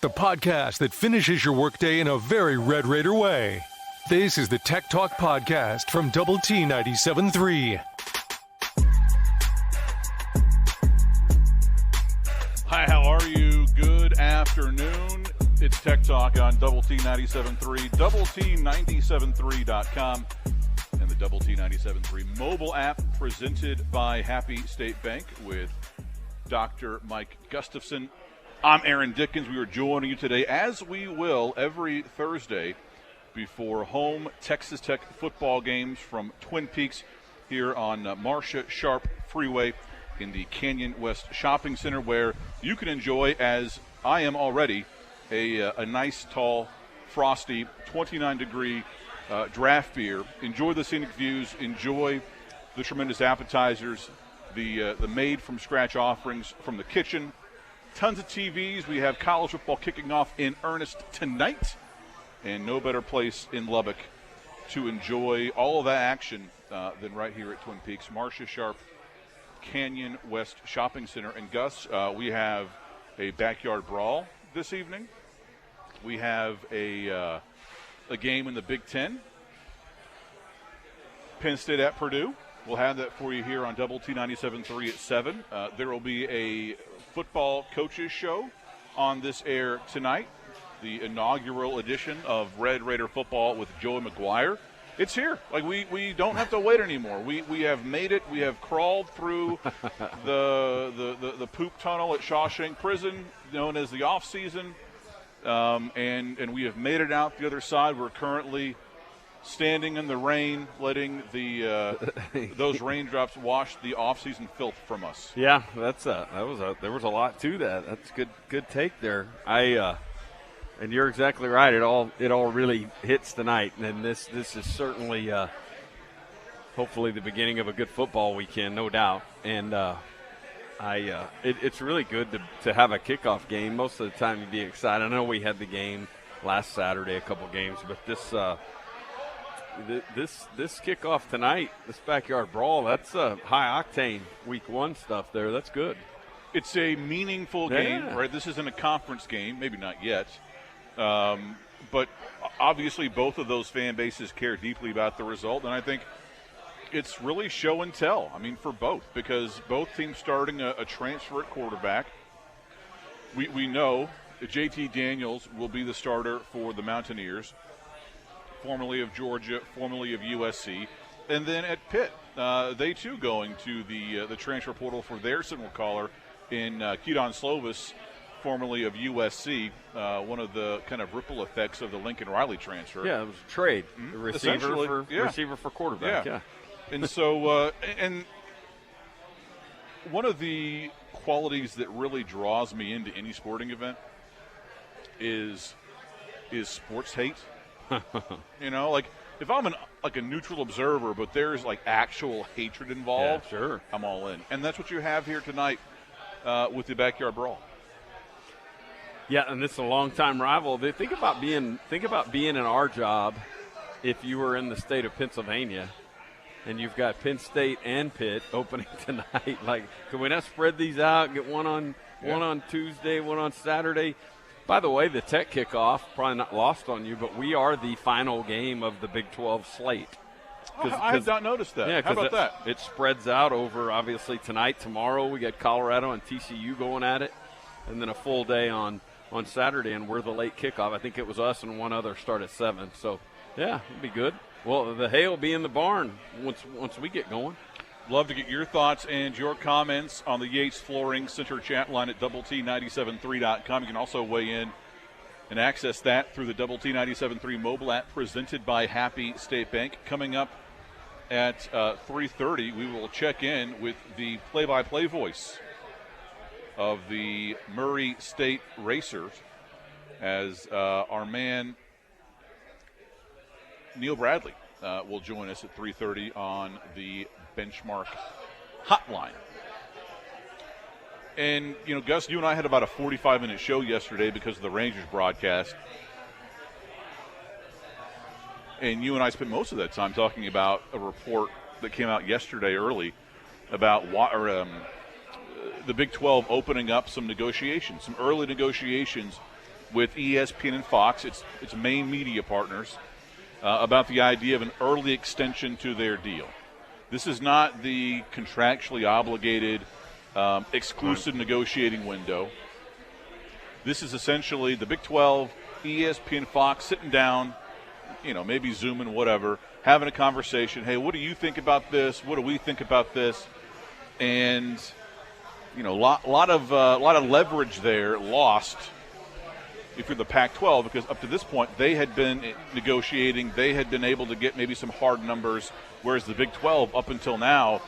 the podcast that finishes your workday in a very Red Raider way. This is the Tech Talk Podcast from Double T 97.3. Hi, how are you? Good afternoon. It's Tech Talk on Double T 97.3, Double T 97.3.com, and the Double T 97.3 mobile app presented by Happy State Bank with Dr. Mike Gustafson. I'm Aaron Dickens. We are joining you today, as we will every Thursday, before home Texas Tech football games from Twin Peaks here on Marcia Sharp Freeway in the Canyon West Shopping Center, where you can enjoy, as I am already, a nice, tall, frosty, 29-degree draft beer. Enjoy the scenic views. Enjoy the tremendous appetizers, the made-from-scratch offerings from the kitchen. Tons of TVs. We have college football kicking off in earnest tonight, and no better place in Lubbock to enjoy all of that action than right here at Twin Peaks. Marcia Sharp, Canyon West Shopping Center. And Gus, we have a backyard brawl this evening. We have a game in the Big Ten. Penn State at Purdue. We'll have that for you here on Double T 97.3 at 7. There will be a football coaches show on this air tonight, the inaugural edition of Red Raider football with Joey McGuire. It's here. Like, we don't have to wait anymore. We have made it. We have crawled through the poop tunnel at Shawshank Prison, known as the off season, and we have made it out the other side. We're currently standing in the rain, letting those raindrops wash the off-season filth from us. Yeah, there was a lot to that. That's good take there. And you're exactly right. It all really hits tonight, and this is certainly hopefully the beginning of a good football weekend, no doubt. And it's really good to have a kickoff game. Most of the time you'd be excited. I know we had the game last Saturday, a couple games, but this kickoff tonight, this backyard brawl, that's high octane week one stuff there. That's good. It's a meaningful game, right? This isn't a conference game, maybe not yet. But obviously both of those fan bases care deeply about the result, and I think it's really show and tell. I mean, for both, because both teams starting a transfer at quarterback. We know that JT Daniels will be the starter for the Mountaineers, formerly of Georgia, formerly of USC. And then at Pitt, they too going to the transfer portal for their signal caller in Keaton Slovis, formerly of USC, one of the kind of ripple effects of the Lincoln Riley transfer. Yeah, it was a trade. The receiver for quarterback, yeah. And so, and one of the qualities that really draws me into any sporting event is sports hate. You know, like if I'm a neutral observer, but there's like actual hatred involved, yeah, sure, I'm all in. And that's what you have here tonight with the backyard brawl. Yeah, and it's a longtime rival. Think about being in our job if you were in the state of Pennsylvania and you've got Penn State and Pitt opening tonight. Like, can we not spread these out? Get one on Tuesday, one on Saturday. By the way, the Tech kickoff, probably not lost on you, but we are the final game of the Big 12 slate. I have not noticed that. Yeah, how about that? It spreads out over, obviously, tonight, tomorrow. We got Colorado and TCU going at it, and then a full day on Saturday, and we're the late kickoff. I think it was us and one other start at 7. So, yeah, it'll be good. Well, the hay will be in the barn once we get going. Love to get your thoughts and your comments on the Yates Flooring Center chat line at doublet973.com. You can also weigh in and access that through the Double T 97.3 mobile app presented by Happy State Bank. Coming up at 3:30, we will check in with the play-by-play voice of the Murray State Racers as our man Neal Bradley will join us at 3:30 on the Benchmark Hotline. And, you know, Gus, you and I had about a 45-minute show yesterday because of the Rangers broadcast. And you and I spent most of that time talking about a report that came out yesterday early about the Big 12 opening up some negotiations, some early negotiations with ESPN and Fox, its main media partners, about the idea of an early extension to their deal. This is not the contractually obligated exclusive negotiating window. This is essentially the Big 12, ESPN, Fox sitting down, maybe Zooming, whatever, having a conversation. Hey, what do you think about this? What do we think about this? And a lot of leverage there lost if you're the Pac-12, because up to this point they had been negotiating, they had been able to get maybe some hard numbers, whereas the Big 12 up until now,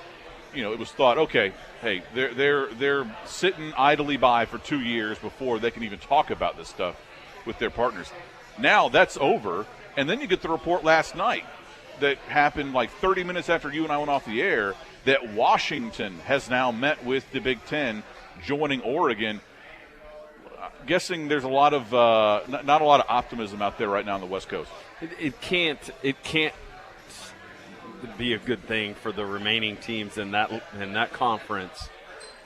it was thought, okay, hey, they're sitting idly by for 2 years before they can even talk about this stuff with their partners. Now that's over, and then you get the report last night that happened like 30 minutes after you and I went off the air that Washington has now met with the Big Ten, joining Oregon. Guessing there's a lot of not a lot of optimism out there right now on the West Coast. It can't be a good thing for the remaining teams in that conference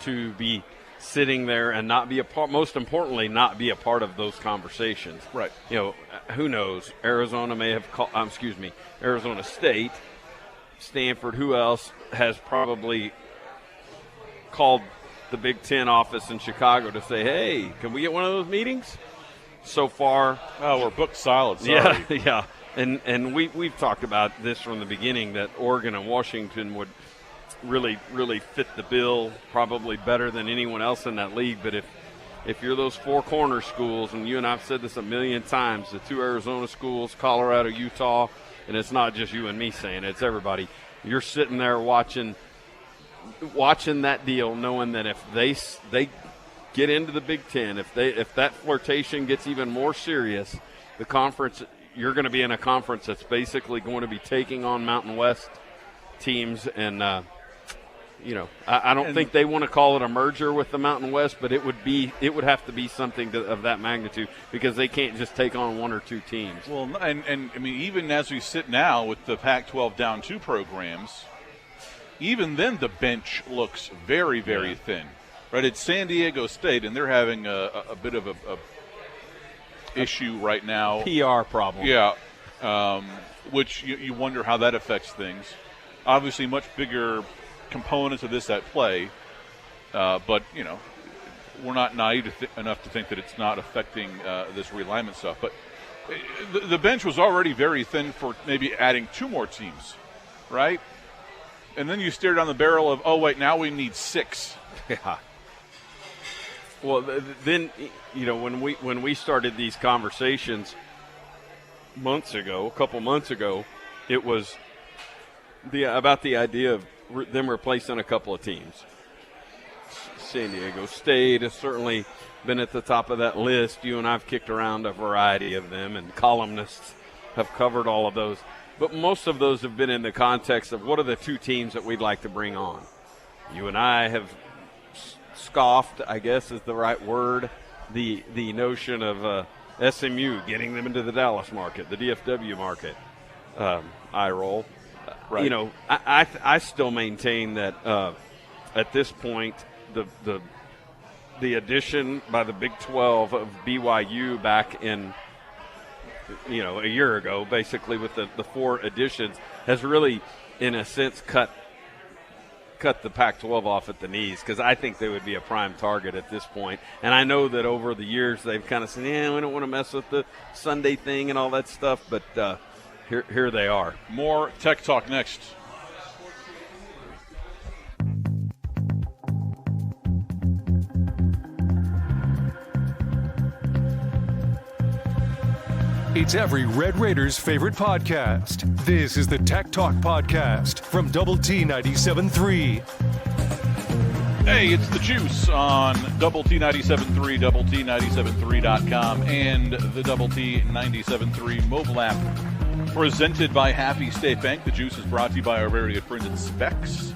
to be sitting there and not be a part. Most importantly, not be a part of those conversations. Right. Who knows? Arizona may have Arizona State, Stanford. Who else has probably called the Big Ten office in Chicago to say, hey, can we get one of those meetings? So far, we're booked solid. Sorry. Yeah. And we've talked about this from the beginning, that Oregon and Washington would really, really fit the bill, probably better than anyone else in that league. But if you're those four corner schools, and you and I've said this a million times, the two Arizona schools, Colorado, Utah, and it's not just you and me saying it, it's everybody. You're sitting there watching that deal, knowing that if they get into the Big Ten, if that flirtation gets even more serious, the conference, you're going to be in a conference that's basically going to be taking on Mountain West teams, and I don't think they want to call it a merger with the Mountain West, but it would have to be something of that magnitude, because they can't just take on one or two teams. Well, and I mean, even as we sit now with the Pac-12 down 2 programs, even then the bench looks very, very thin. Right, it's San Diego State, and they're having a bit of a issue right now. PR problem. Yeah, which you wonder how that affects things. Obviously, much bigger components of this at play, but we're not naive enough to think that it's not affecting this realignment stuff. But the bench was already very thin for maybe adding 2 more teams, right? And then you stare down the barrel of, oh wait, now we need 6. Yeah. Well, then when we started these conversations a couple months ago, it was about the idea of them replacing a couple of teams. San Diego State has certainly been at the top of that list. You and I've kicked around a variety of them, and columnists have covered all of those. But most of those have been in the context of what are the 2 teams that we'd like to bring on. You and I have scoffed, I guess is the right word, the notion of SMU getting them into the Dallas market, the DFW market. Eye roll. Right. I still maintain that at this point the addition by the Big 12 of BYU back in a year ago, basically with the 4 additions, has really, in a sense, cut the Pac-12 off at the knees, because I think they would be a prime target at this point. And I know that over the years they've kind of said, we don't want to mess with the Sunday thing and all that stuff, but here they are. More Tech Talk next. It's every Red Raiders' favorite podcast. This is the Tech Talk Podcast from Double T 97.3. Hey, it's the Juice on Double T 97.3, Double T 97.3.com, and the Double T 97.3 mobile app. Presented by Happy State Bank. The Juice is brought to you by our very good friends at Specs.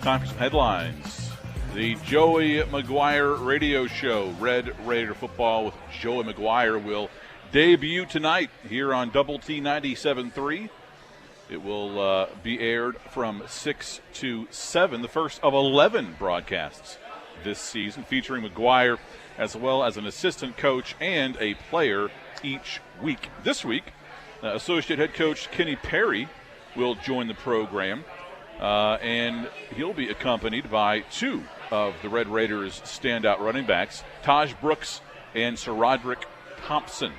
Time for some headlines. The Joey McGuire radio show, Red Raider Football with Joey McGuire, will debut tonight here on Double T 97.3. It will be aired from 6 to 7, the first of 11 broadcasts this season, featuring McGuire as well as an assistant coach and a player each week. This week, Associate Head Coach Kenny Perry will join the program, and he'll be accompanied by two of the Red Raiders' standout running backs, Taj Brooks and Sir Roderick Thompson.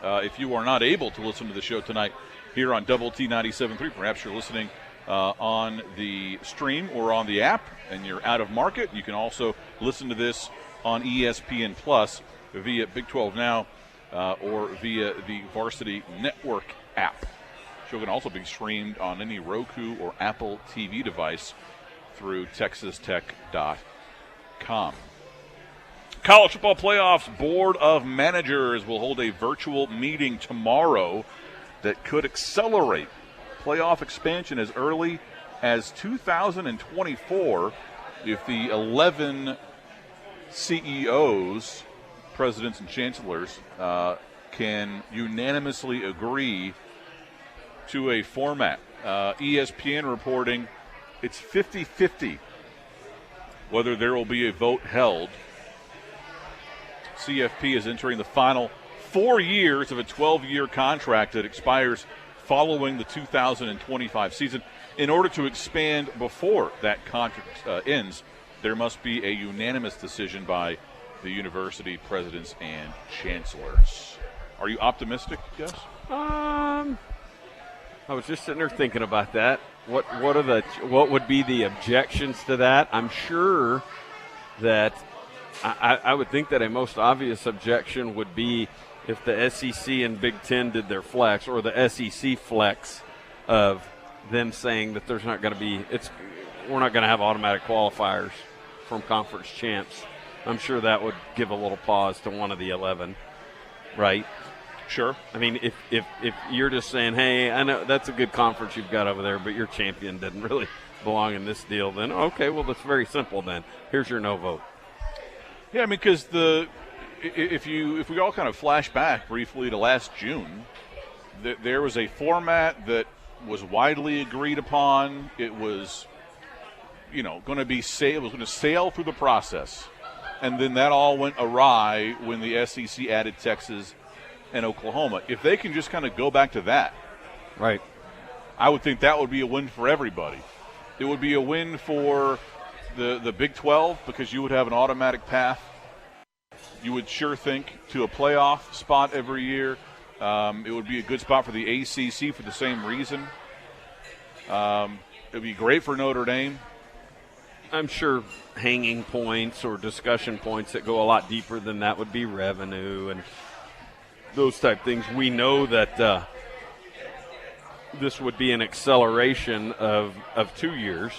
If you are not able to listen to the show tonight here on Double T 97.3, perhaps you're listening on the stream or on the app and you're out of market, you can also listen to this on ESPN Plus via Big 12 Now or via the Varsity Network app. The show can also be streamed on any Roku or Apple TV device through texastech.com. College Football Playoffs Board of Managers will hold a virtual meeting tomorrow that could accelerate playoff expansion as early as 2024 if the 11 CEOs, presidents and chancellors, can unanimously agree to a format. ESPN reporting it's 50-50 whether there will be a vote held. CFP is entering the final 4 years of a 12-year contract that expires following the 2025 season. In order to expand before that contract ends, there must be a unanimous decision by the university presidents and chancellors. Are you optimistic, Gus? I was just sitting there thinking about that. What would be the objections to that? I'm sure that I would think that a most obvious objection would be if the SEC and Big Ten did their flex, or the SEC flex of them saying that there's not going to be we're not going to have automatic qualifiers from conference champs. I'm sure that would give a little pause to one of the 11, right? Sure. I mean, if you're just saying, hey, I know that's a good conference you've got over there, but your champion didn't really belong in this deal, then okay, well, that's very simple then. Here's your no vote. Yeah, I mean, because if we all kind of flash back briefly to last June, there was a format that was widely agreed upon. It was, going to be it was going to sail through the process, and then that all went awry when the SEC added Texas and Oklahoma. If they can just kind of go back to that, right, I would think that would be a win for everybody. It would be a win for the Big 12 because you would have an automatic path. You would sure think to a playoff spot every year. It would be a good spot for the ACC for the same reason. It would be great for Notre Dame. I'm sure hanging points or discussion points that go a lot deeper than that would be revenue and those type things. We know that this would be an acceleration of 2 years.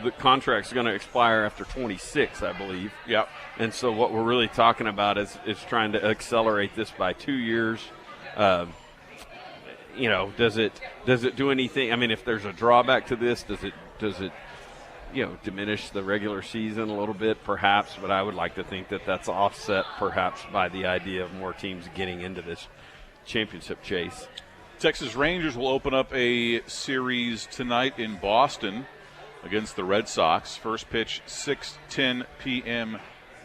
The contract's going to expire after 26, I believe. Yep. And so what we're really talking about is trying to accelerate this by 2 years. Does it do anything? I mean, if there's a drawback to this, does it diminish the regular season a little bit, perhaps? But I would like to think that that's offset, perhaps, by the idea of more teams getting into this championship chase. Texas Rangers will open up a series tonight in Boston against the Red Sox. First pitch, 6:10 p.m.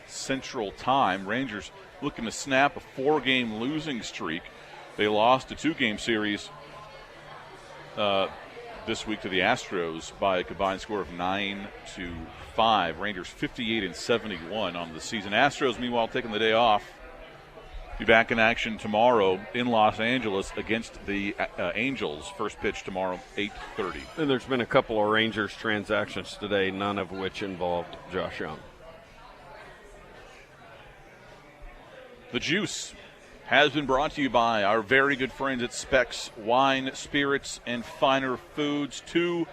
Central Time. Rangers looking to snap a 4-game losing streak. They lost a 2-game series this week to the Astros by a combined score of 9-5. Rangers 58-71 on the season. Astros, meanwhile, taking the day off. Be back in action tomorrow in Los Angeles against the Angels. First pitch tomorrow, 8:30. And there's been a couple of Rangers transactions today, none of which involved Josh Young. The Juice has been brought to you by our very good friends at Specs Wine, Spirits, and Finer Foods. 2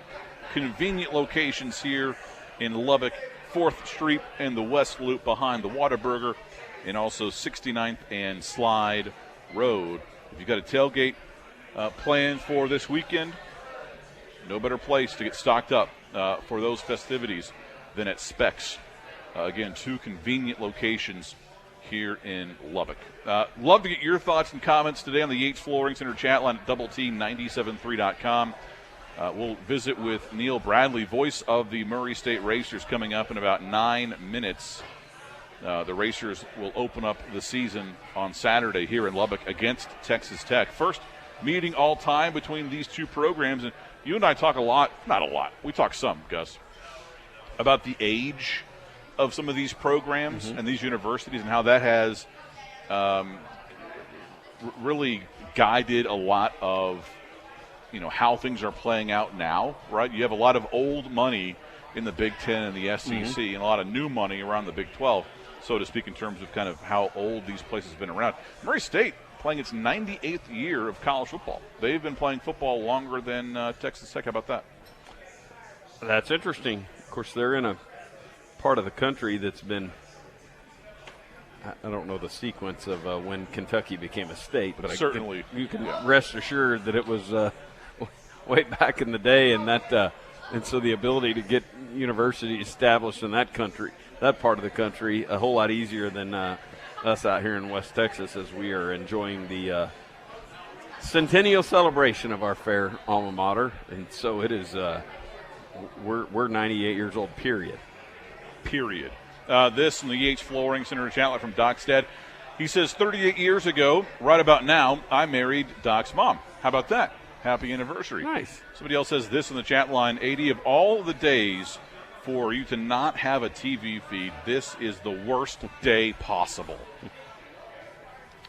convenient locations here in Lubbock, 4th Street and the West Loop behind the Whataburger, and also 69th and Slide Road. If you've got a tailgate planned for this weekend, no better place to get stocked up for those festivities than at Specs. Again, 2 convenient locations here in Lubbock. Love to get your thoughts and comments today on the Yates Flooring Center chat line at doublet973.com. We'll visit with Neal Bradley, voice of the Murray State Racers, coming up in about 9 minutes. The Racers will open up the season on Saturday here in Lubbock against Texas Tech. First meeting all time between these two programs. And you and I talk a lot, not a lot, we talk some, Gus, about the age of some of these programs and these universities and how that has really guided a lot of, how things are playing out now, right? You have a lot of old money in the Big Ten and the SEC and a lot of new money around the Big 12, so to speak, in terms of kind of how old these places have been around. Murray State playing its 98th year of college football. They've been playing football longer than Texas Tech. How about that? That's interesting. Of course, they're in a part of the country that's been, I don't know the sequence of when Kentucky became a state, but certainly you can rest assured that it was way back in the day, and that and so the ability to get university established in that country, that part of the country, a whole lot easier than us out here in West Texas, as we are enjoying the centennial celebration of our fair alma mater. And so it is. We're 98 years old. Period. This from the Yates Flooring Center Chatlet from Doc's dad. He says, 38 years ago, right about now, I married Doc's mom. How about that? Happy anniversary. Nice. Somebody else says this in the chat line, 80 of all the days for you to not have a TV feed, this is the worst day possible.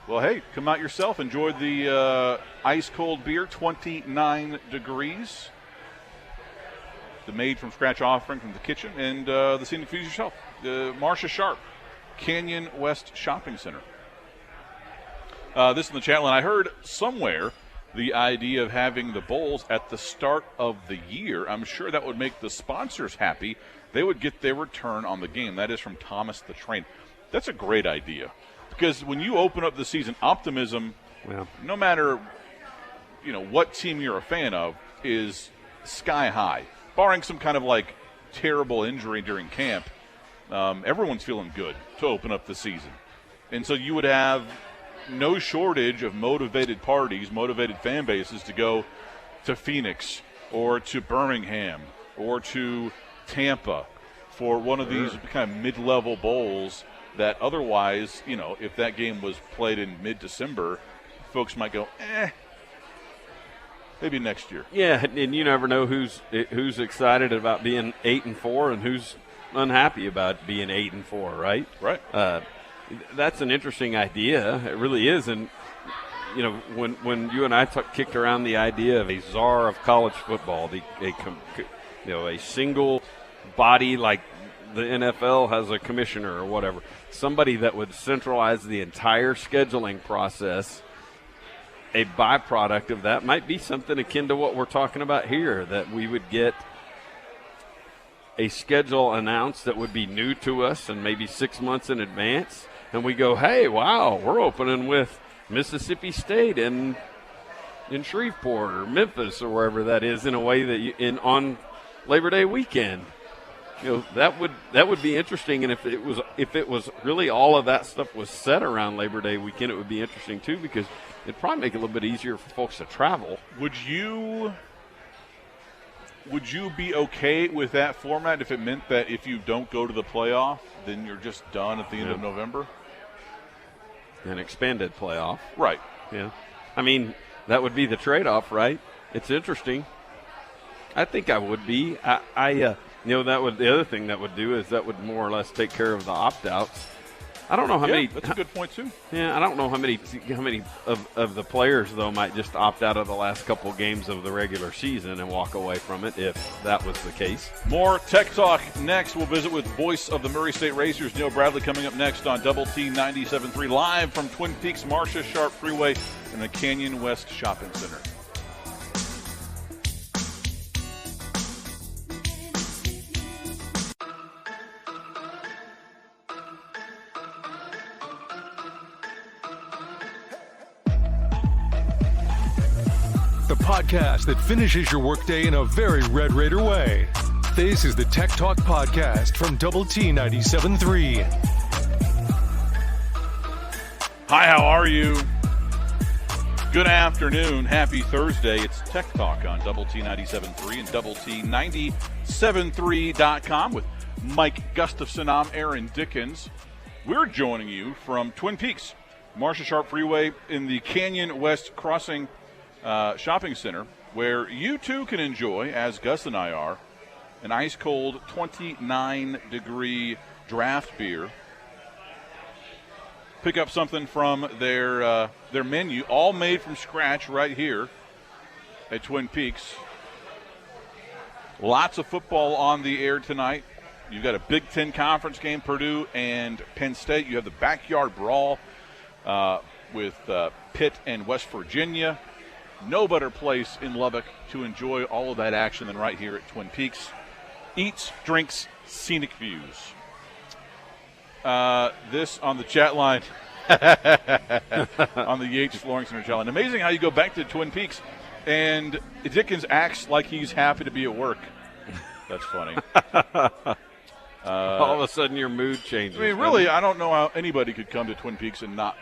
Well, hey, come out yourself. Enjoy the ice-cold beer, 29 degrees. The made-from-scratch offering from the kitchen, and the scenic views yourself. Marcia Sharp, Canyon West Shopping Center. This in the chat line. I heard somewhere the idea of having the bowls at the start of the year. I'm sure that would make the sponsors happy. They would get their return on the game. That is from Thomas the Train. That's a great idea. Because when you open up the season, optimism, no matter what team you're a fan of, is sky high. Barring some kind of terrible injury during camp, everyone's feeling good to open up the season. And so you would have no shortage of motivated parties, motivated fan bases to go to Phoenix or to Birmingham or to Tampa for one of these kind of mid-level bowls that otherwise, if that game was played in mid-December, folks might go, maybe next year. Yeah, and you never know who's excited about being 8-4 and who's unhappy about being 8-4, right? Right. That's an interesting idea. It really is. And when you and I kicked around the idea of a czar of college football, a single body like the NFL has a commissioner or whatever, somebody that would centralize the entire scheduling process. A byproduct of that might be something akin to what we're talking about here, that we would get a schedule announced that would be new to us and maybe 6 months in advance. And we go, hey, wow, we're opening with Mississippi State in Shreveport or Memphis or wherever that is, in a way that on Labor Day weekend. That would be interesting. And if it was really all of that stuff was set around Labor Day weekend, it would be interesting too, because it'd probably make it a little bit easier for folks to travel. Would you be okay with that format if it meant that if you don't go to the playoff, then you're just done at the end of November? An expanded playoff. Right. Yeah. I mean, that would be the trade-off, right? It's interesting. I think I would be. The other thing that would do is that would more or less take care of the opt-outs. I don't know how many. That's a good point too. Yeah, I don't know how many of the players though might just opt out of the last couple games of the regular season and walk away from it if that was the case. More Tech Talk next. We'll visit with voice of the Murray State Racers, Neal Bradley, coming up next on Double T 97.3, live from Twin Peaks Marcia Sharp Freeway in the Canyon West Shopping Center. The podcast that finishes your workday in a very Red Raider way. This is the Tech Talk Podcast from Double T 97.3. Hi, how are you? Good afternoon. Happy Thursday. It's Tech Talk on Double T 97.3 and Double T 97.3.com with Mike Gustafson. I'm Aaron Dickens. We're joining you from Twin Peaks, Marcia Sharp Freeway in the Canyon West Crossing Shopping Center, where you too can enjoy, as Gus and I are, an ice-cold 29-degree draft beer. Pick up something from their menu, all made from scratch right here at Twin Peaks. Lots of football on the air tonight. You've got a Big Ten Conference game, Purdue and Penn State. You have the backyard brawl with Pitt and West Virginia. No better place in Lubbock to enjoy all of that action than right here at Twin Peaks. Eats, drinks, scenic views. This on the chat line, on the Yates Flooring Center chat line. Amazing how you go back to Twin Peaks and Dickens acts like he's happy to be at work. That's funny. All of a sudden your mood changes. I mean, really, I don't know how anybody could come to Twin Peaks and not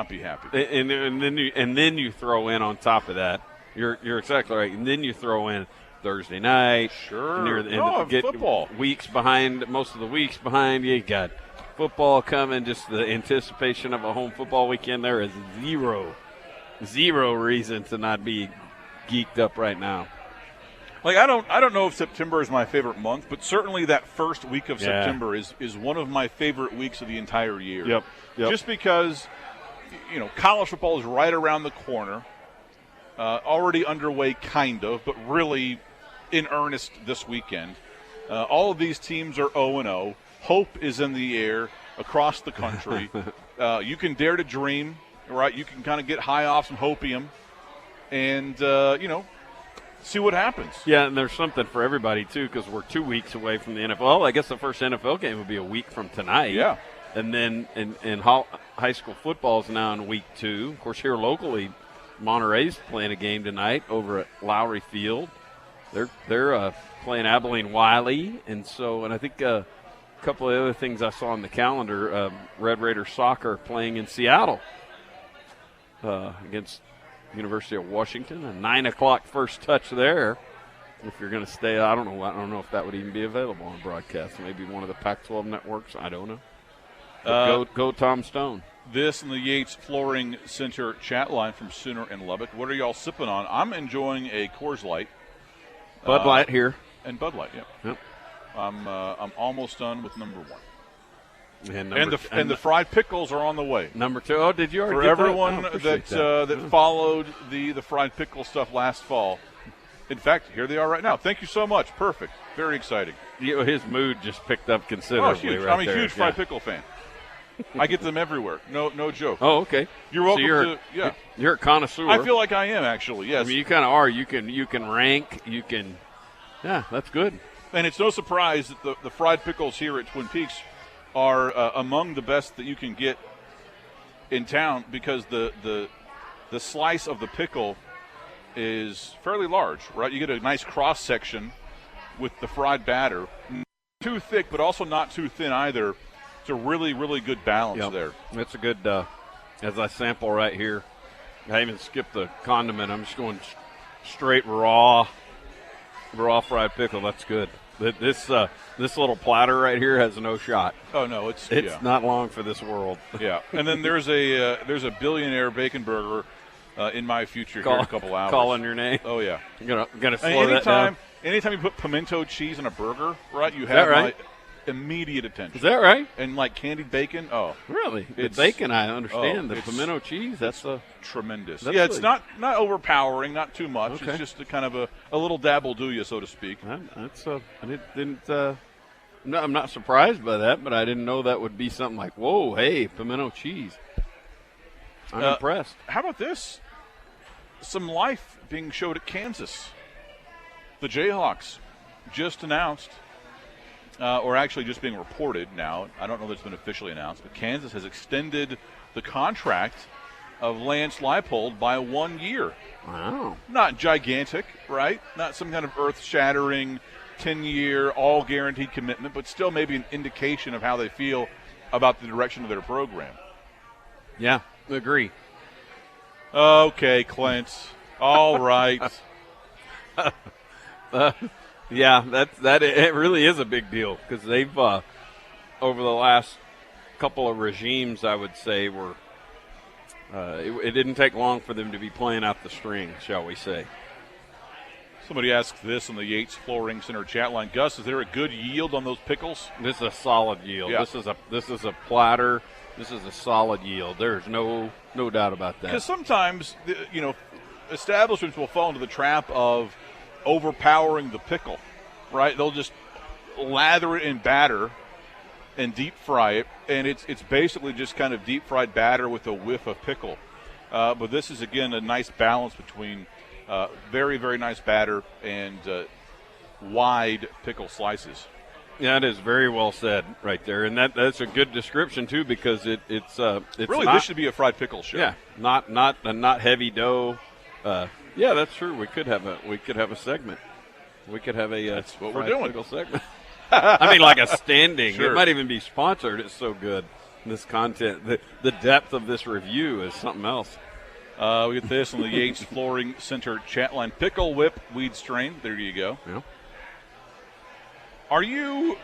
be happy. And then you throw in on top of that, you're exactly right. And then you throw in Thursday night. Sure. And get football. Weeks behind, most of the weeks behind. You got football coming, just the anticipation of a home football weekend. There is zero reason to not be geeked up right now. Like, I don't know if September is my favorite month, but certainly that first week of September is one of my favorite weeks of the entire year. Yep. Just because, college football is right around the corner, already underway kind of, but really in earnest this weekend. All of these teams are 0-0. Hope is in the air across the country. You can dare to dream, right? You can kind of get high off some hopium and, see what happens. Yeah, and there's something for everybody, too, because we're 2 weeks away from the NFL. I guess the first NFL game will be a week from tonight. Yeah. And then in high school football is now in week 2. Of course, here locally, Monterey's playing a game tonight over at Lowry Field. They're playing Abilene Wiley, and I think a couple of other things I saw on the calendar. Red Raiders soccer playing in Seattle against University of Washington. A 9:00 first touch there. If you're going to stay, I don't know if that would even be available on broadcast. Maybe one of the Pac-12 networks. I don't know. Go Tom Stone. This and the Yates Flooring Center chat line from Sooner and Lubbock. What are y'all sipping on? I'm enjoying a Coors Light. Bud Light here. And Bud Light, Yep. I'm almost done with number one. And the fried pickles are on the way. Number 2. Oh, did you already For get everyone that? that followed the fried pickle stuff last fall. In fact, here they are right now. Thank you so much. Perfect. Very exciting. His mood just picked up considerably. Huge. Right I'm a there. huge fried pickle fan. I get them everywhere. No joke. Oh, okay. You're welcome so you're a connoisseur. I feel like I am, actually, yes. I mean, you kind of are. You can rank. Yeah, that's good. And it's no surprise that the fried pickles here at Twin Peaks are among the best that you can get in town because the slice of the pickle is fairly large, right? You get a nice cross-section with the fried batter. Not too thick, but also not too thin either. It's a really, really good balance there. It's a good, as I sample right here, I even skipped the condiment. I'm just going straight raw fried pickle. That's good. This little platter right here has no shot. Oh no, it's not long for this world. Yeah, and then there's a billionaire bacon burger in my future here in a couple hours. Calling your name. Oh yeah, I'm gonna slow that down. Anytime you put pimento cheese in a burger, right? You have my immediate attention. Is that right? And like candied bacon. Oh, really? The bacon, I understand. The pimento cheese, that's tremendous. It's not overpowering, not too much. Okay. It's just a kind of a little dabble do you, so to speak. I'm not surprised by that, but I didn't know that would be something like, whoa, hey, pimento cheese. I'm impressed. How about this? Some life being showed at Kansas. The Jayhawks just announced, or actually just being reported now. I don't know that it's been officially announced, but Kansas has extended the contract of Lance Leipold by 1 year. Wow. Not gigantic, right? Not some kind of earth-shattering 10-year, all-guaranteed commitment, but still maybe an indication of how they feel about the direction of their program. Yeah, agree. Okay, Clint. All right. Yeah, it really is a big deal because they've over the last couple of regimes, I would say, were it didn't take long for them to be playing out the string, shall we say. Somebody asked this on the Yates Flooring Center chat line. Gus, is there a good yield on those pickles? This is a solid yield. Yeah. This is a platter. This is a solid yield. There's no doubt about that. Because sometimes, establishments will fall into the trap of overpowering the pickle, right? They'll just lather it in batter and deep fry it, and it's basically just kind of deep fried batter with a whiff of pickle. But this is, again, a nice balance between very, very nice batter and wide pickle slices. Yeah, it is very well said right there, and that's a good description too because it's really not, this should be a fried pickle show. Yeah, not heavy dough. Yeah, that's true. We could have a segment. We could have a that's what fried we're doing. pickle segment. I mean, like a standing. Sure. It might even be sponsored. It's so good. This content, the depth of this review is something else. We get this on the Yates Flooring Center chat line. Pickle whip weed strain. There you go. Yeah. Are you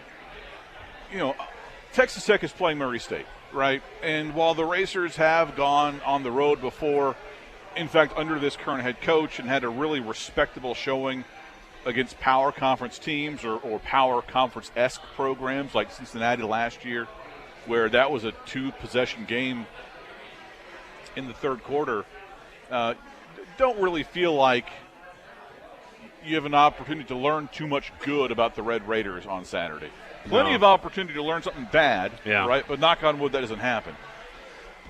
Texas Tech is playing Murray State, right? And while the Racers have gone on the road before, in fact, under this current head coach and had a really respectable showing against power conference teams or power conference-esque programs like Cincinnati last year, where that was a 2-possession game in the third quarter, don't really feel like you have an opportunity to learn too much good about the Red Raiders on Saturday. Plenty of opportunity to learn something bad, right? But knock on wood, that doesn't happen.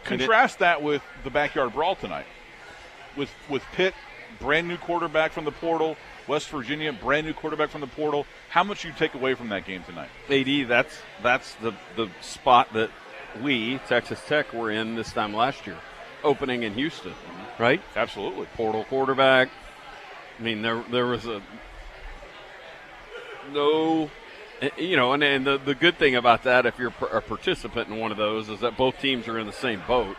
Contrast that with the backyard brawl tonight. With Pitt, brand new quarterback from the portal, West Virginia, brand new quarterback from the portal. How much you take away from that game tonight? AD, that's the spot that we, Texas Tech, were in this time last year, opening in Houston, right? Absolutely. Portal quarterback. I mean, there was and the good thing about that, if you're a participant in one of those, is that both teams are in the same boat.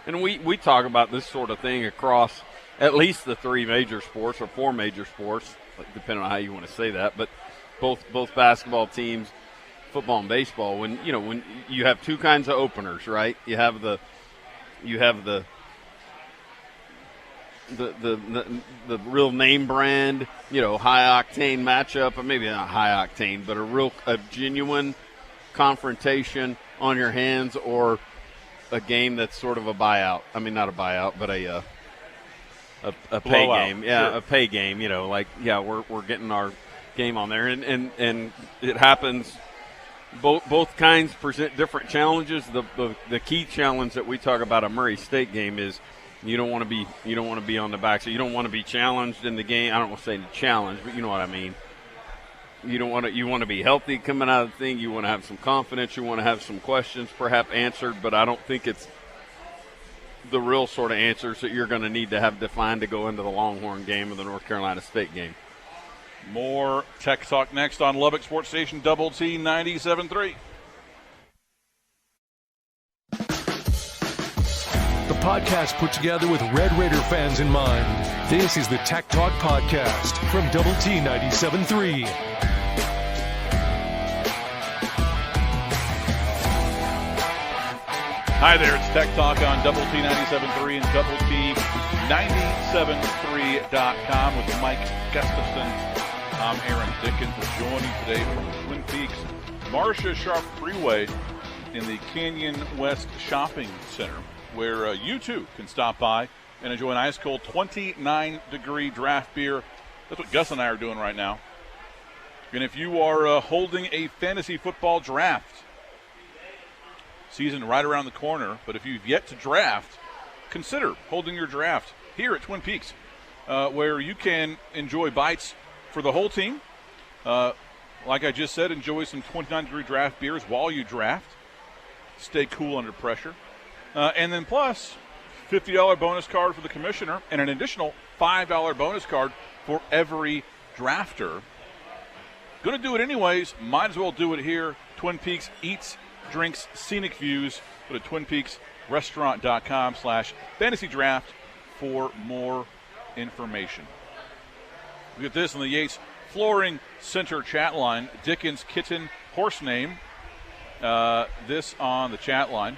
And we talk about this sort of thing across at least the 3 major sports or 4 major sports, depending on how you want to say that. But both basketball teams, football and baseball, when you have 2 kinds of openers, right? You have the real name brand, high octane matchup, or maybe not high octane, but a genuine confrontation on your hands, or a game that's sort of a buyout. I mean, not a buyout, but a pay game. Yeah, sure. A pay game. We're getting our game on there, and it happens. Both kinds present different challenges. The key challenge that we talk about a Murray State game is you don't want to be on the back, so you don't want to be challenged in the game. I don't want to say challenge, but you know what I mean. You want to be healthy coming out of the thing. You want to have some confidence. You want to have some questions perhaps answered, but I don't think it's the real sort of answers that you're going to need to have defined to go into the Longhorn game or the North Carolina State game. More Tech Talk next on Lubbock Sports Station Double T 97.3. The podcast put together with Red Raider fans in mind. This is the Tech Talk Podcast from Double T 97.3. Hi there, it's Tech Talk on Double T 97.3 and Double T 97.3.com with Mike Gustafson. I'm Aaron Dickens, joining today from Twin Peaks, Marcia Sharp Freeway in the Canyon West Shopping Center, where you too can stop by and enjoy an ice cold 29-degree draft beer. That's what Gus and I are doing right now. And if you are holding a fantasy football draft, season right around the corner, but if you've yet to draft, consider holding your draft here at Twin Peaks, where you can enjoy bites for the whole team. Like I just said, enjoy some 29-degree draft beers while you draft. Stay cool under pressure. And then plus, $50 bonus card for the commissioner and an additional $5 bonus card for every drafter. Going to do it anyways. Might as well do it here. Twin Peaks Eats, Drinks, Scenic Views. Go to twinpeaksrestaurant.com/fantasy draft for more information. We get this on the Yates Flooring Center chat line. Dickens kitten horse name. This on the chat line.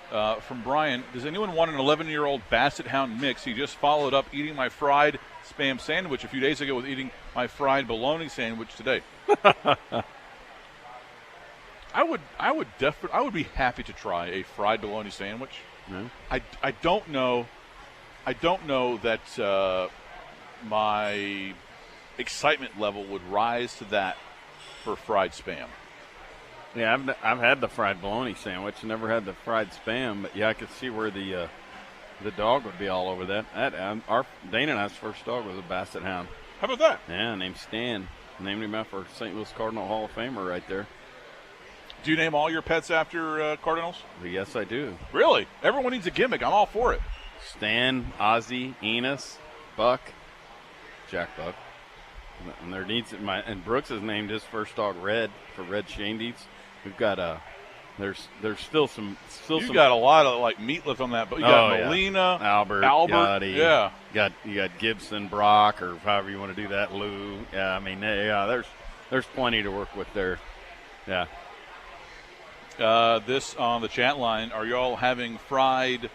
From Brian, does anyone want an 11-year-old Basset Hound mix? He just followed up eating my fried Spam sandwich a few days ago with eating my fried bologna sandwich today. I would be happy to try a fried bologna sandwich. Mm-hmm. I don't know that my excitement level would rise to that for fried Spam. Yeah, I've had the fried bologna sandwich, never had the fried Spam, but yeah, I could see where the dog would be all over that. Our Dana and I's first dog was a Basset Hound. How about that? Yeah, named Stan. Named him after St. Louis Cardinal Hall of Famer right there. Do you name all your pets after Cardinals? Yes, I do. Really? Everyone needs a gimmick. I'm all for it. Stan, Ozzie, Enos, Buck, Jack Buck. And there needs and Brooks has named his first dog Red for Red Shandies. We've got there's still some. You've got a lot of like meat left on that, but you got Molina, Albert, Gotti, yeah. You got Gibson, Brock, or however you want to do that. Lou, yeah. I mean, yeah. There's plenty to work with there. Yeah. This on the chat line: are y'all having fried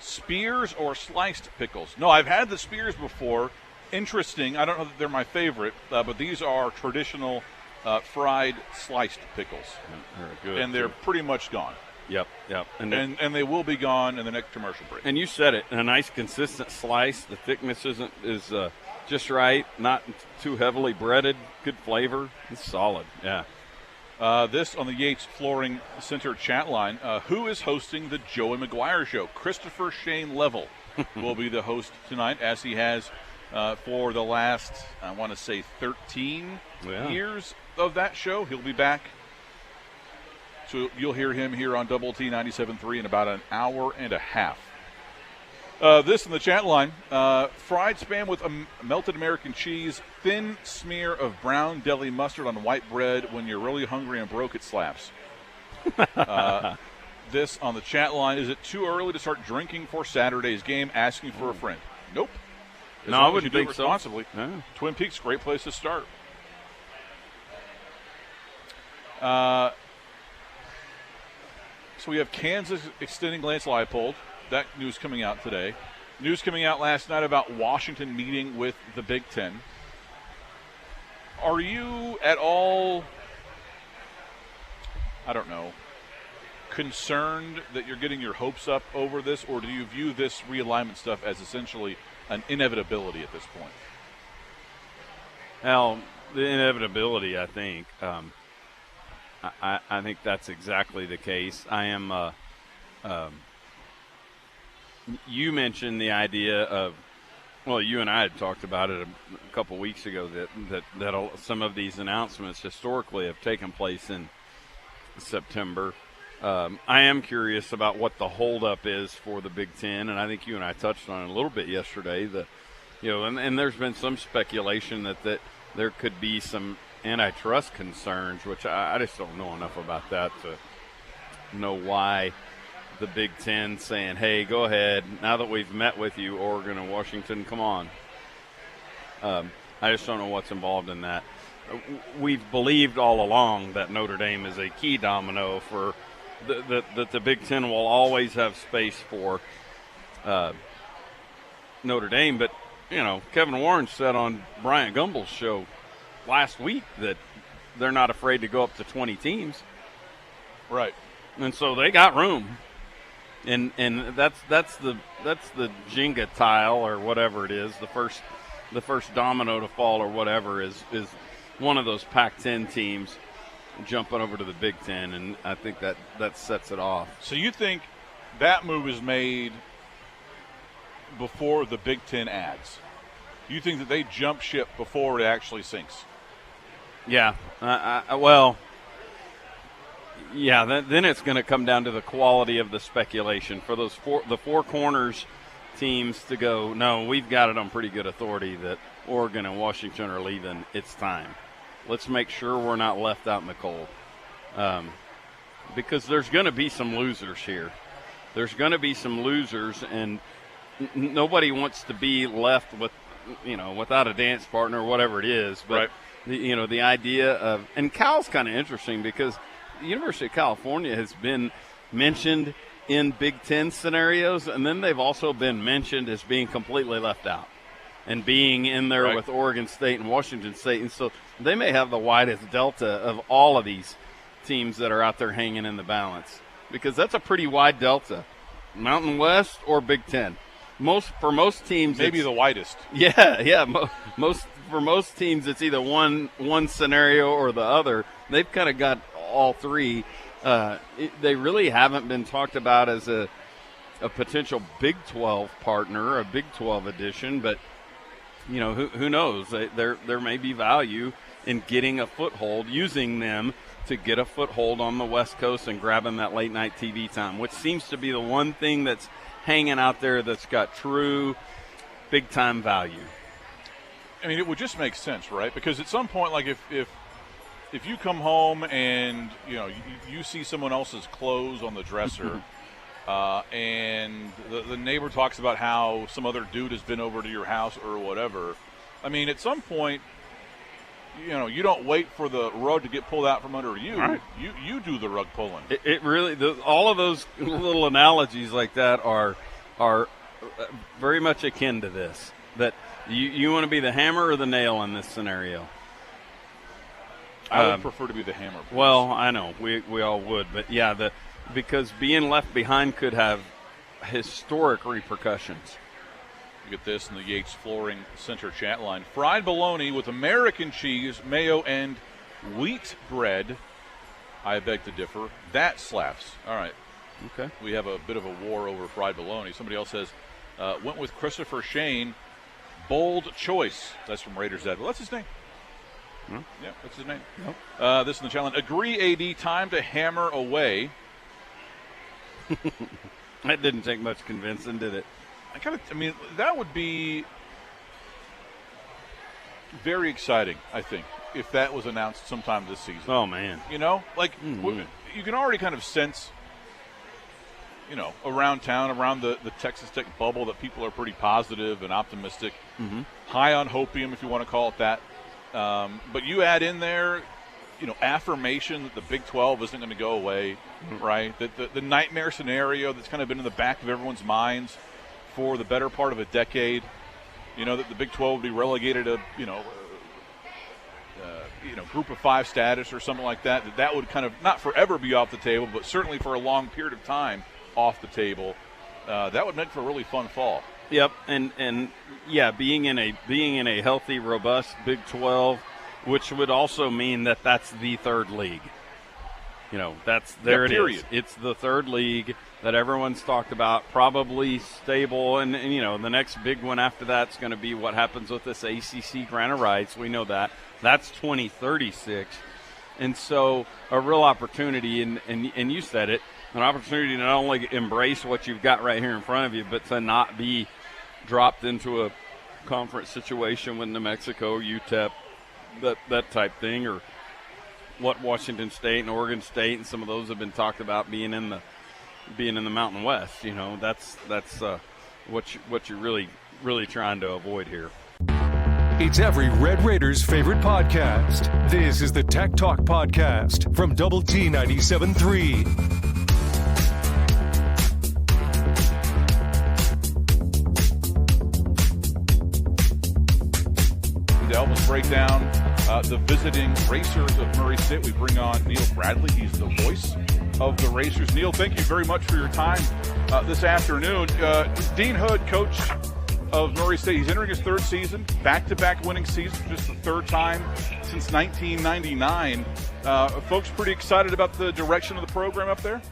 spears or sliced pickles? No, I've had the spears before. Interesting. I don't know that they're my favorite, but these are traditional fried sliced pickles. Good, and they're pretty much gone. Yep. And they will be gone in the next commercial break. And you said it, a nice consistent slice. The thickness is just right, not too heavily breaded. Good flavor. It's solid. Yeah. This on the Yates Flooring Center chat line. Who is hosting the Joey McGuire Show? Christopher Shane Level will be the host tonight, as he has for the last, I want to say, 13 years of that show. He'll be back. So you'll hear him here on Double T 97.3 in about an hour and a half. This in the chat line, fried Spam with melted American cheese, thin smear of brown deli mustard on white bread. When you're really hungry and broke, it slaps. This on the chat line, is it too early to start drinking for Saturday's game? Asking for a friend. Nope. No, I wouldn't think so. Responsibly. Yeah. Twin Peaks, great place to start. So we have Kansas extending Lance Leipold. That news coming out today. News coming out last night about Washington meeting with the Big Ten. Are you at all, I don't know, concerned that you're getting your hopes up over this, or do you view this realignment stuff as essentially an inevitability at this point? Well, the inevitability, I think. I think that's exactly the case. I am. You mentioned the idea of, well, you and I had talked about it a couple weeks ago that some of these announcements historically have taken place in September. I am curious about what the holdup is for the Big Ten, and I think you and I touched on it a little bit yesterday. And there's been some speculation that there could be some antitrust concerns, which I just don't know enough about that to know why the Big Ten saying, hey, go ahead, now that we've met with you, Oregon and Washington, come on. I just don't know what's involved in that. We've believed all along that Notre Dame is a key domino for that the Big Ten will always have space for Notre Dame. But, Kevin Warren said on Bryant Gumbel's show last week that they're not afraid to go up to 20 teams. Right. And so they got room. And that's the Jenga tile or whatever it is, the first domino to fall or whatever is one of those Pac-10 teams jumping over to the Big Ten, and I think that sets it off. So you think that move is made before the Big Ten adds? You think that they jump ship before it actually sinks? Yeah. Well, yeah, then it's going to come down to the quality of the speculation. For the four corners teams to go, no, we've got it on pretty good authority that Oregon and Washington are leaving. It's time. Let's make sure we're not left out in the cold. Because there's going to be some losers here. There's going to be some losers, and nobody wants to be left with, without a dance partner or whatever it is. But, right. The idea of – and Cal's kind of interesting because the University of California has been mentioned in Big Ten scenarios, and then they've also been mentioned as being completely left out and being in there with Oregon State and Washington State. And so they may have the widest delta of all of these teams that are out there hanging in the balance, because that's a pretty wide delta, Mountain West or Big Ten. For most teams, maybe the widest. Yeah. For most teams, it's either one scenario or the other. They've kind of got all three. They really haven't been talked about as a potential Big 12 partner, a Big 12 edition, but who knows? There may be value in getting a foothold, using them to get a foothold on the West Coast and grabbing that late night TV time, which seems to be the one thing that's hanging out there that's got true big time value. I mean, it would just make sense, right? Because at some point, like if you come home and you see someone else's clothes on the dresser, and the neighbor talks about how some other dude has been over to your house or whatever. I mean, at some point, you don't wait for the rug to get pulled out from under you. Right. You do the rug pulling. It really, all of those little analogies like that are very much akin to this. That you want to be the hammer or the nail in this scenario. I would prefer to be the hammer. Please. Well, I know we all would, but yeah, because being left behind could have historic repercussions. You get this in the Yates Flooring Center chat line. Fried bologna with American cheese, mayo, and wheat bread. I beg to differ. That slaps. All right. Okay. We have a bit of a war over fried bologna. Somebody else says, went with Christopher Shane. Bold choice. That's from Raiders Ed. Well, that's his name. Hmm? Yeah, that's his name. Yep. This in the challenge. Agree, AD. Time to hammer away. That didn't take much convincing, did it? I mean, that would be very exciting, I think, if that was announced sometime this season. Oh, man. You can already kind of sense, around town, around the Texas Tech bubble, that people are pretty positive and optimistic, high on hopium, if you want to call it that. But you add in there, affirmation that the Big 12 isn't going to go away, right? That the nightmare scenario that's kind of been in the back of everyone's minds for the better part of a decade, that the Big 12 would be relegated to, group of five status or something like that, that would kind of not forever be off the table, but certainly for a long period of time off the table. That would make for a really fun fall. Yep, and yeah, being in a healthy, robust Big 12, which would also mean that that's the third league. That's there. Yeah, it is. It's the third league that everyone's talked about, probably stable, and the next big one after that's going to be what happens with this ACC grant of rights. We know that. That's 2036, and so a real opportunity, and you said it, an opportunity to not only embrace what you've got right here in front of you, but to not be dropped into a conference situation with New Mexico or UTEP, that type thing, or what Washington State and Oregon State and some of those have been talked about being in the Mountain West. That's what you're really trying to avoid here. It's every Red Raiders' favorite podcast. This is the Tech Talk Podcast from Double T 97.3. To help us break down the visiting Racers of Murray State, we bring on Neal Bradley. He's the voice of the Racers. Neal, thank you very much for your time this afternoon. Dean Hood, coach of Murray State, he's entering his third season, back-to-back winning season, just the third time since 1999. Folks pretty excited about the direction of the program up there?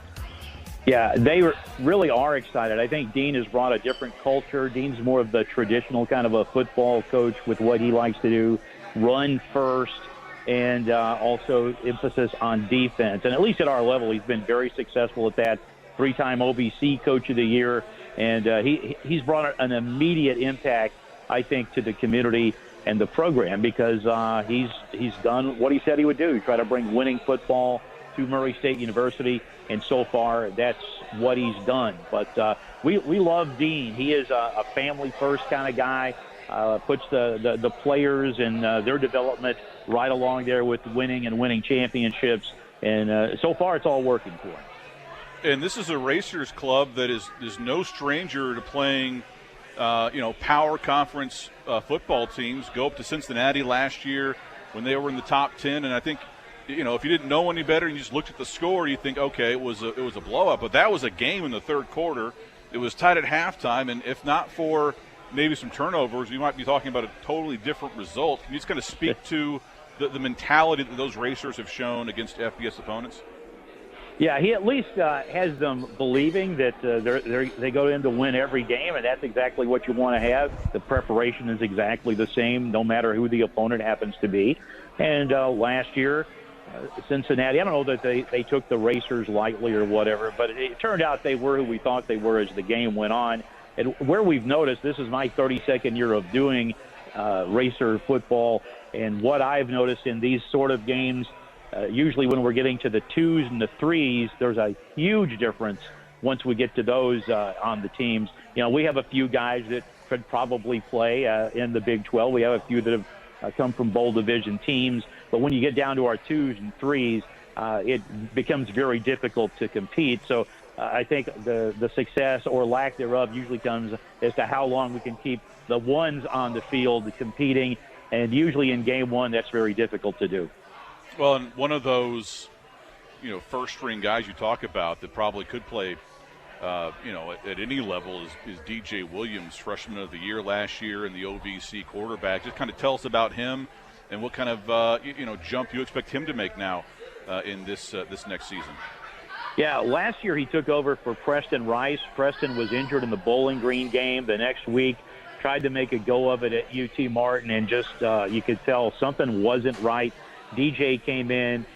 Yeah, they really are excited. I think Dean has brought a different culture. Dean's more of the traditional kind of a football coach with what he likes to do, run first, and also emphasis on defense. And at least at our level, he's been very successful at that. Three-time OVC Coach of the Year. And he's brought an immediate impact, I think, to the community and the program because he's done what he said he would do. Try to bring winning football to Murray State University, and so far that's what he's done. But we love Dean. He is a family-first kind of guy, puts the players and their development right along there with winning and winning championships, and so far it's all working for him. And this is a Racers club that is no stranger to playing, power conference football teams. Go up to Cincinnati last year when they were in the top 10, and I think, if you didn't know any better and you just looked at the score, you think, okay, it was a blowout. But that was a game in the third quarter. It was tied at halftime, and if not for maybe some turnovers, you might be talking about a totally different result. Can you just kind of speak to the mentality that those Racers have shown against FBS opponents? Yeah, he at least has them believing that they go in to win every game, and that's exactly what you want to have. The preparation is exactly the same, no matter who the opponent happens to be. And last year, Cincinnati, I don't know that they took the Racers lightly or whatever, but it turned out they were who we thought they were as the game went on. And where we've noticed, this is my 32nd year of doing Racer football, and what I've noticed in these sort of games, usually when we're getting to the 2s and the 3s, there's a huge difference once we get to those on the teams. We have a few guys that could probably play in the Big 12. We have a few that have come from bowl division teams. But when you get down to our 2s and 3s, it becomes very difficult to compete. So I think the success or lack thereof usually comes as to how long we can keep the 1s on the field competing. And usually in game 1, that's very difficult to do. Well, and one of those, first-string guys you talk about that probably could play, at any level is DJ Williams, freshman of the year last year, and the OVC quarterback. Just kind of tell us about him and what kind of, jump you expect him to make now in this next season. Yeah, last year he took over for Preston Rice. Preston was injured in the Bowling Green game. The next week tried to make a go of it at UT Martin, and just you could tell something wasn't right. DJ came in,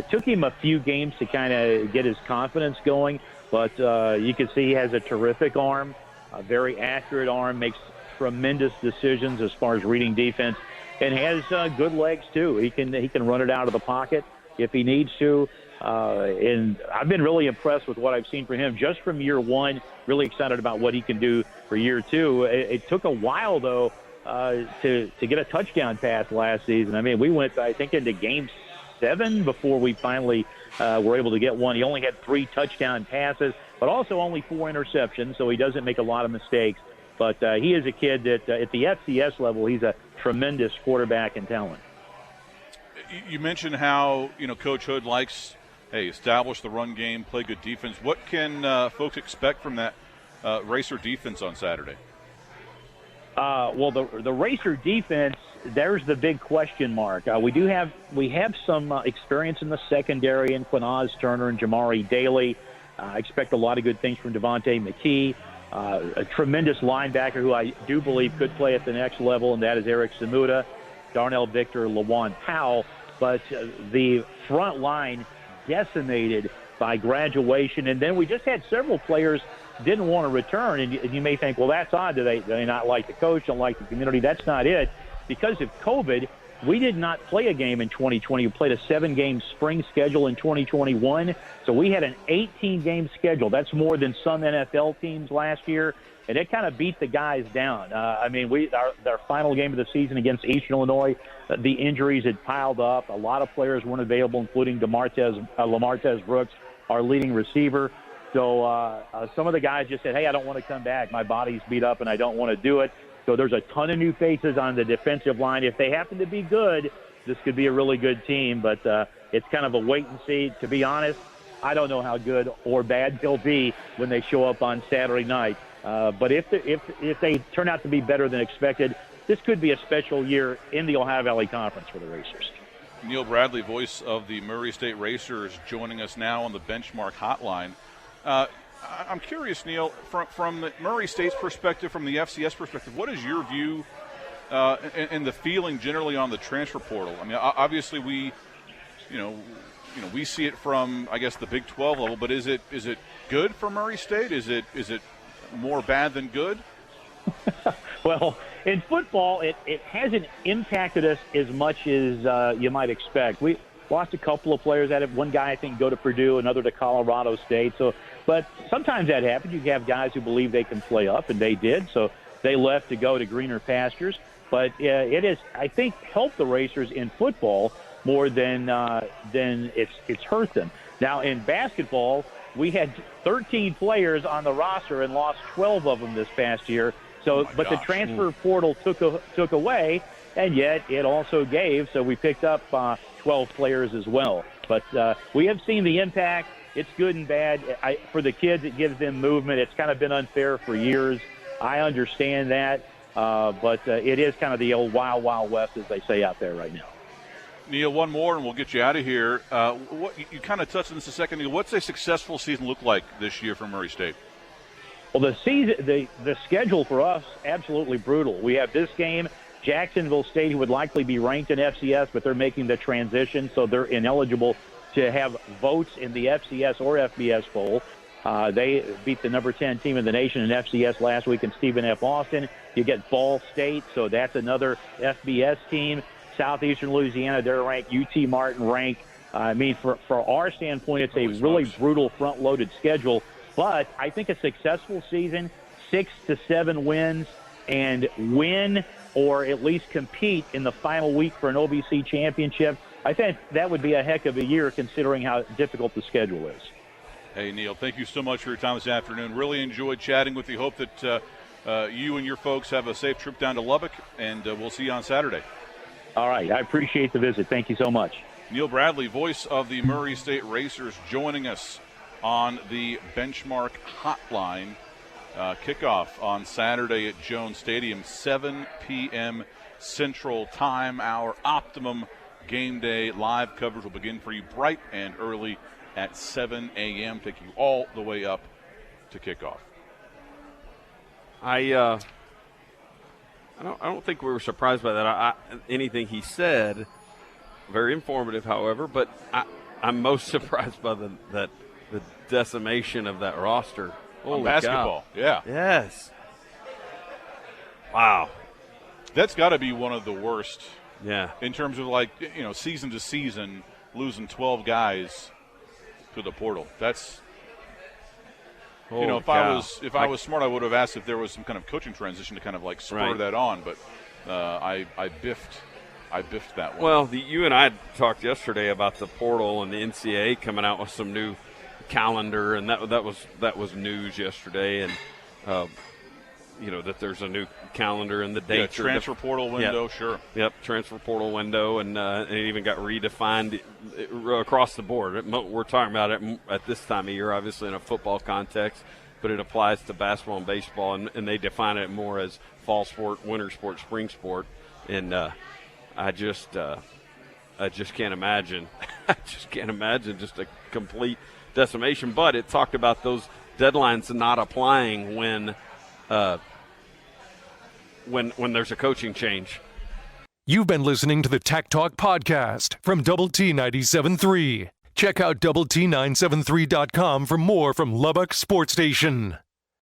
took him a few games to kind of get his confidence going, but you can see he has a terrific arm, a very accurate arm, makes tremendous decisions as far as reading defense, and has good legs too. He can run it out of the pocket if he needs to, and I've been really impressed with what I've seen from him just from year 1. Really excited about what he can do for year 2. It took a while though. To get a touchdown pass last season. I mean, we went, I think, into game 7 before we finally were able to get one. He only had 3 touchdown passes, but also only 4 interceptions, so he doesn't make a lot of mistakes. But he is a kid that at the FCS level, he's a tremendous quarterback and talent. You mentioned how, Coach Hood likes, establish the run game, play good defense. What can folks expect from that Racer defense on Saturday? Well, the Racer defense, there's the big question mark. We have some experience in the secondary in Quinaz Turner and Jamari Daly. I expect a lot of good things from Devontae McKee, a tremendous linebacker who I do believe could play at the next level, and that is Eric Samuda, Darnell Victor, Lawan Powell. But the front line decimated by graduation, and then we just had several players didn't want to return, and you may think, well, that's odd. Do they not like the coach, don't like the community? That's not it. Because of COVID, we did not play a game in 2020. We played a 7-game spring schedule in 2021, so we had an 18-game schedule. That's more than some NFL teams last year, and it kind of beat the guys down. Our final game of the season against Eastern Illinois, the injuries had piled up. A lot of players weren't available, including Lamartez Brooks, our leading receiver. So some of the guys just said, hey, I don't want to come back. My body's beat up and I don't want to do it. So there's a ton of new faces on the defensive line. If they happen to be good, this could be a really good team. But it's kind of a wait and see. To be honest, I don't know how good or bad they'll be when they show up on Saturday night. But if they turn out to be better than expected, this could be a special year in the Ohio Valley Conference for the Racers. Neal Bradley, voice of the Murray State Racers, joining us now on the Benchmark Hotline. I'm curious, Neal, from Murray State's perspective, from the FCS perspective, what is your view and the feeling generally on the transfer portal? I mean, obviously we see it from, I guess, the Big 12 level, but is it good for Murray State? Is it more bad than good? Well, in football, it hasn't impacted us as much as you might expect. lost a couple of players at it. One guy, I think, go to Purdue, another to Colorado State. So, but sometimes that happens. You have guys who believe they can play up, and they did. So they left to go to greener pastures. But it is, I think, helped the Racers in football more than it's hurt them. Now, in basketball, we had 13 players on the roster and lost 12 of them this past year. So, but the transfer portal took away, and yet it also gave. So we picked up 12 players as well. But we have seen the impact. It's good and bad. For the kids, it gives them movement. It's kind of been unfair for years. I understand that. But it is kind of the old wild, wild west, as they say out there right now. Neal, one more, and we'll get you out of here. What you kind of touched on this a second ago. What's a successful season look like this year for Murray State? Well, the schedule for us, absolutely brutal. We have this game. Jacksonville State, who would likely be ranked in FCS, but they're making the transition, so they're ineligible to have votes in the FCS or FBS Bowl. They beat the number 10 team in the nation in FCS last week in Stephen F. Austin. You get Ball State, so that's another FBS team. Southeastern Louisiana, they're ranked. UT Martin ranked. I mean, for our standpoint, it's a really brutal front-loaded schedule. But I think a successful season, 6 to 7 wins, and win or at least compete in the final week for an OVC championship. I think that would be a heck of a year considering how difficult the schedule is. Hey, Neal, thank you so much for your time this afternoon. Really enjoyed chatting with you. Hope that you and your folks have a safe trip down to Lubbock, and we'll see you on Saturday. All right. I appreciate the visit. Thank you so much. Neal Bradley, voice of the Murray State Racers, joining us on the Benchmark Hotline. Kickoff on Saturday at Jones Stadium, 7 p.m. Central Time. Our Optimum Game Day live coverage will begin for you bright and early at 7 a.m., taking you all the way up to kickoff. I don't think we were surprised by that. Anything he said, very informative, however, but I'm most surprised by the decimation of that roster. Holy basketball, cow. yeah. Yes. Wow. That's got to be one of the worst. Yeah. In terms of, like, season to season, losing 12 guys to the portal. That's, if I was smart, I would have asked if there was some kind of coaching transition to kind of like spur that on. But I biffed that one. Well, you and I talked yesterday about the portal and the NCAA coming out with some new calendar, and that was news yesterday, and that there's a new calendar and the dates. Transfer portal window, sure. Yep, transfer portal window, and it even got redefined across the board. We're talking about it at this time of year, obviously in a football context, but it applies to basketball and baseball, and they define it more as fall sport, winter sport, spring sport, and I just can't imagine. I just can't imagine just a complete decimation. But it talked about those deadlines not applying when there's a coaching change. You've been listening to the Tech Talk podcast from Double T 97.3. Check out Double T973.com for more from Lubbock Sports Station.